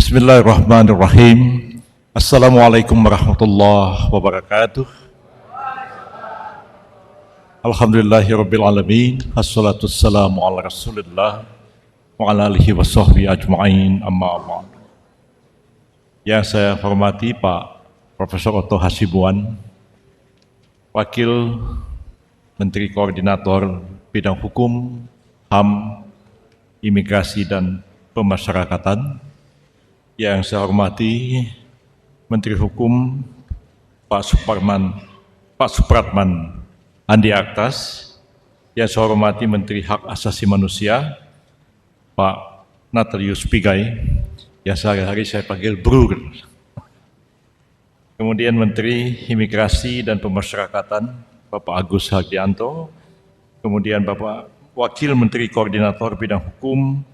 Bismillahirrahmanirrahim. Assalamualaikum warahmatullahi wabarakatuh. Alhamdulillahirabbil alamin. Assalatu wassalamu ala Rasulillah wa ala alihi wa sahbihi ajma'in, amma ba'd. Yang saya hormati Pak Profesor Otto Hasibuan, Wakil Menteri Koordinator Bidang Hukum, HAM, Imigrasi dan Pemasyarakatan. Yang saya hormati Menteri Hukum Pak Supratman Andi Aktas. Yang saya hormati Menteri Hak Asasi Manusia Pak Natalius Pigai, yang sehari-hari saya panggil Brur. Kemudian Menteri Imigrasi dan Pemasyarakatan Bapak Agus Hardianto. Kemudian Bapak Wakil Menteri Koordinator Bidang Hukum,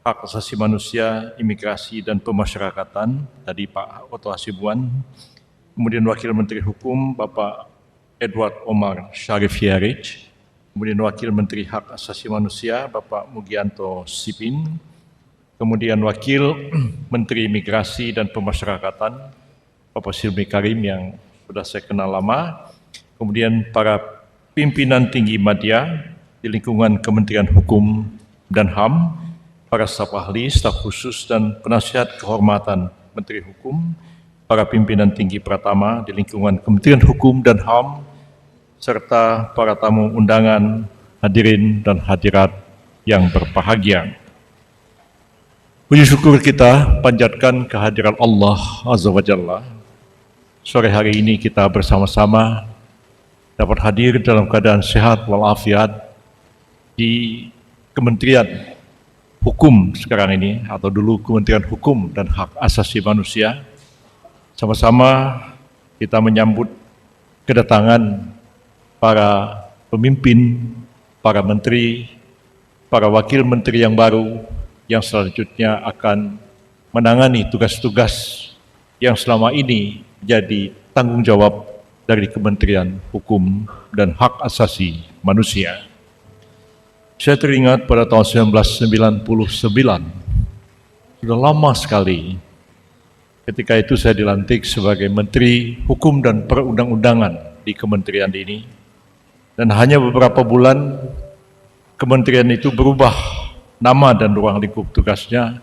Hak Asasi Manusia, Imigrasi dan Pemasyarakatan, tadi Pak Otto Hasibuan. Kemudian Wakil Menteri Hukum Bapak Edward Omar Syarif Hierich. Kemudian Wakil Menteri Hak Asasi Manusia Bapak Mugianto Sipin. Kemudian Wakil Menteri Imigrasi dan Pemasyarakatan Bapak Silmi Karim yang sudah saya kenal lama. Kemudian para pimpinan tinggi media di lingkungan Kementerian Hukum dan HAM, para staf ahli, staf khusus dan penasihat kehormatan Menteri Hukum, para pimpinan tinggi Pratama di lingkungan Kementerian Hukum dan HAM, serta para tamu undangan, hadirin dan hadirat yang berbahagia. Puji syukur kita panjatkan kehadiran Allah Azza wa Jalla. Sore hari ini kita bersama-sama dapat hadir dalam keadaan sehat walafiat di Kementerian Hukum sekarang ini, atau dulu Kementerian Hukum dan Hak Asasi Manusia. Sama-sama kita menyambut kedatangan para pemimpin, para menteri, para wakil menteri yang baru yang selanjutnya akan menangani tugas-tugas yang selama ini jadi tanggung jawab dari Kementerian Hukum dan Hak Asasi Manusia. Saya teringat pada tahun 1999, sudah lama sekali, ketika itu saya dilantik sebagai Menteri Hukum dan Perundang-undangan di kementerian ini. Dan hanya beberapa bulan kementerian itu berubah nama dan ruang lingkup tugasnya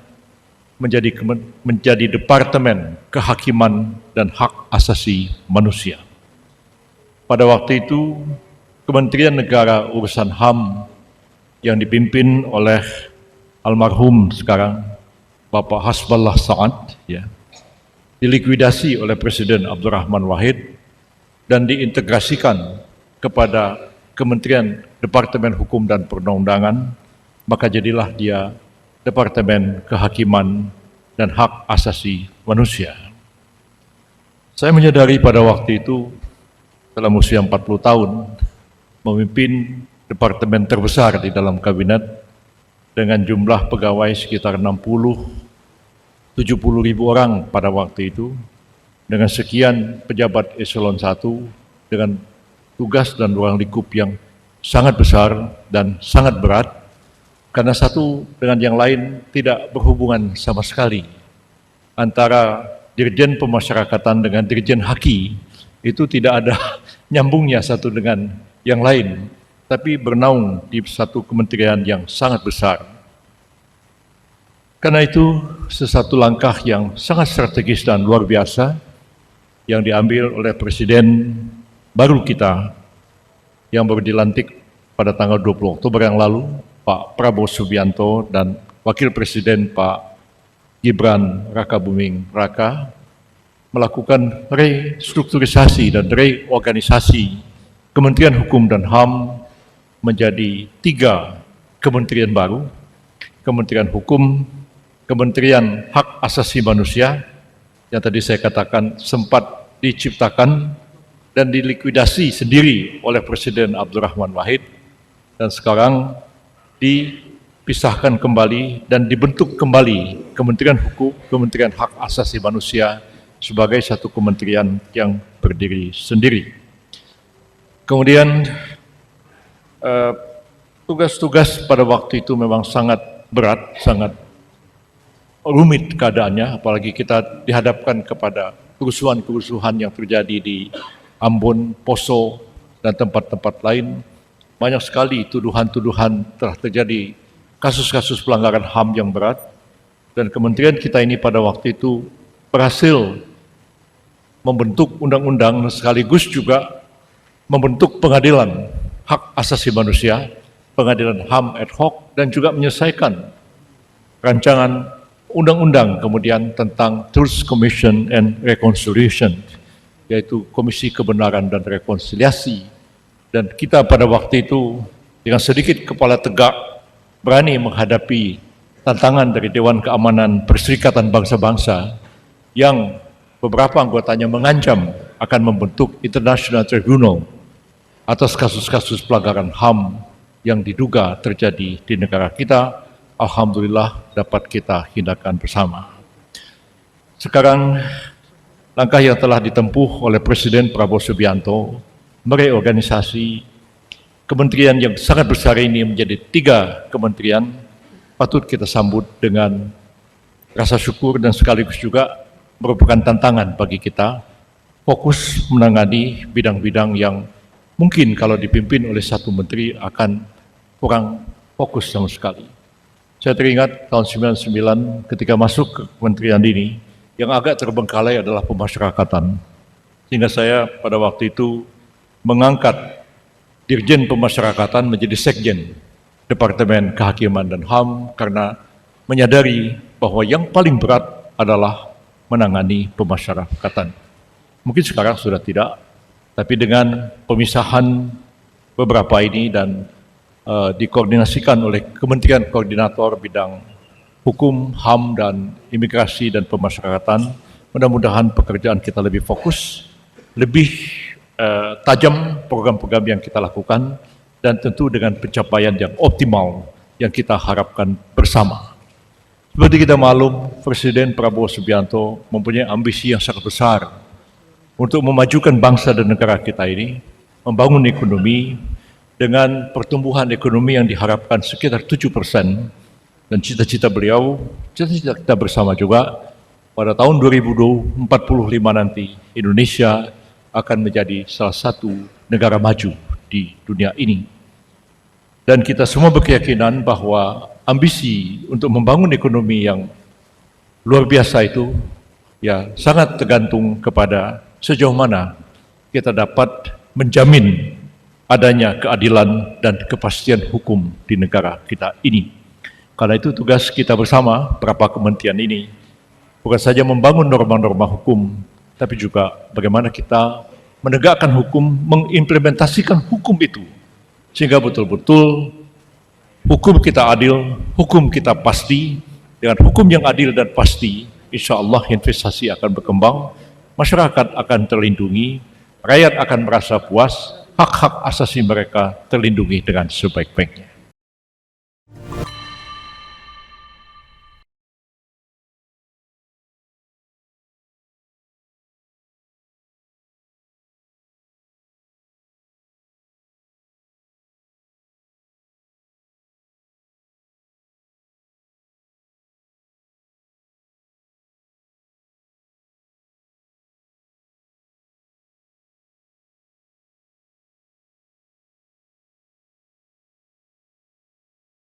menjadi Departemen Kehakiman dan Hak Asasi Manusia. Pada waktu itu Kementerian Negara Urusan HAM yang dipimpin oleh almarhum sekarang Bapak Hasballah Saad dilikuidasi oleh Presiden Abdurrahman Wahid dan diintegrasikan kepada Kementerian Departemen Hukum dan Perundang-undangan, maka jadilah dia Departemen Kehakiman dan Hak Asasi Manusia. Saya menyadari pada waktu itu dalam usia 40 tahun memimpin departemen terbesar di dalam kabinet dengan jumlah pegawai sekitar 60-70 ribu orang pada waktu itu, dengan sekian pejabat eselon 1 dengan tugas dan ruang lingkup yang sangat besar dan sangat berat, karena satu dengan yang lain tidak berhubungan sama sekali. Antara Dirjen Pemasyarakatan dengan Dirjen Haki itu tidak ada nyambungnya satu dengan yang lain, tapi bernaung di satu kementerian yang sangat besar. Karena itu, sesuatu langkah yang sangat strategis dan luar biasa yang diambil oleh Presiden baru kita yang baru dilantik pada tanggal 20 Oktober yang lalu, Pak Prabowo Subianto, dan Wakil Presiden Pak Gibran Rakabuming Raka, melakukan restrukturisasi dan reorganisasi Kementerian Hukum dan HAM menjadi 3 kementerian baru: Kementerian Hukum, Kementerian Hak Asasi Manusia yang tadi saya katakan sempat diciptakan dan dilikuidasi sendiri oleh Presiden Abdurrahman Wahid, dan sekarang dipisahkan kembali dan dibentuk kembali Kementerian Hukum, Kementerian Hak Asasi Manusia sebagai satu kementerian yang berdiri sendiri. Kemudian tugas-tugas pada waktu itu memang sangat berat, sangat rumit keadaannya, apalagi kita dihadapkan kepada kerusuhan-kerusuhan yang terjadi di Ambon, Poso, dan tempat-tempat lain. Banyak sekali tuduhan-tuduhan telah terjadi kasus-kasus pelanggaran HAM yang berat, dan kementerian kita ini pada waktu itu berhasil membentuk undang-undang sekaligus juga membentuk pengadilan hak asasi manusia, pengadilan HAM ad hoc, dan juga menyelesaikan rancangan undang-undang kemudian tentang Truth Commission and Reconciliation, yaitu Komisi Kebenaran dan Rekonsiliasi. Dan kita pada waktu itu dengan sedikit kepala tegak berani menghadapi tantangan dari Dewan Keamanan Perserikatan Bangsa-Bangsa yang beberapa anggotanya mengancam akan membentuk International Tribunal atas kasus-kasus pelanggaran HAM yang diduga terjadi di negara kita. Alhamdulillah dapat kita hindarkan bersama. Sekarang langkah yang telah ditempuh oleh Presiden Prabowo Subianto mereorganisasi kementerian yang sangat besar ini menjadi 3 kementerian patut kita sambut dengan rasa syukur dan sekaligus juga merupakan tantangan bagi kita fokus menangani bidang-bidang yang mungkin kalau dipimpin oleh satu menteri akan kurang fokus sama sekali. Saya teringat tahun 99 ketika masuk ke kementerian ini, yang agak terbengkalai adalah pemasyarakatan. Sehingga saya pada waktu itu mengangkat Dirjen Pemasyarakatan menjadi Sekjen Departemen Kehakiman dan HAM karena menyadari bahwa yang paling berat adalah menangani pemasyarakatan. Mungkin sekarang sudah tidak, tapi dengan pemisahan beberapa ini dan dikoordinasikan oleh Kementerian Koordinator Bidang Hukum, HAM, dan Imigrasi dan Pemasyarakatan, mudah-mudahan pekerjaan kita lebih fokus, lebih tajam program-program yang kita lakukan, dan tentu dengan pencapaian yang optimal yang kita harapkan bersama. Seperti kita maklum, Presiden Prabowo Subianto mempunyai ambisi yang sangat besar untuk memajukan bangsa dan negara kita ini, membangun ekonomi, dengan pertumbuhan ekonomi yang diharapkan sekitar 7%, dan cita-cita beliau, cita-cita kita bersama juga, pada tahun 2045 nanti Indonesia akan menjadi salah satu negara maju di dunia ini. Dan kita semua berkeyakinan bahwa ambisi untuk membangun ekonomi yang luar biasa itu ya sangat tergantung kepada sejauh mana kita dapat menjamin adanya keadilan dan kepastian hukum di negara kita ini. Karena itu tugas kita bersama, berapa kementerian ini, bukan saja membangun norma-norma hukum, tapi juga bagaimana kita menegakkan hukum, mengimplementasikan hukum itu, sehingga betul-betul hukum kita adil, hukum kita pasti. Dengan hukum yang adil dan pasti, insya Allah investasi akan berkembang, masyarakat akan terlindungi, rakyat akan merasa puas, hak-hak asasi mereka terlindungi dengan sebaik-baiknya.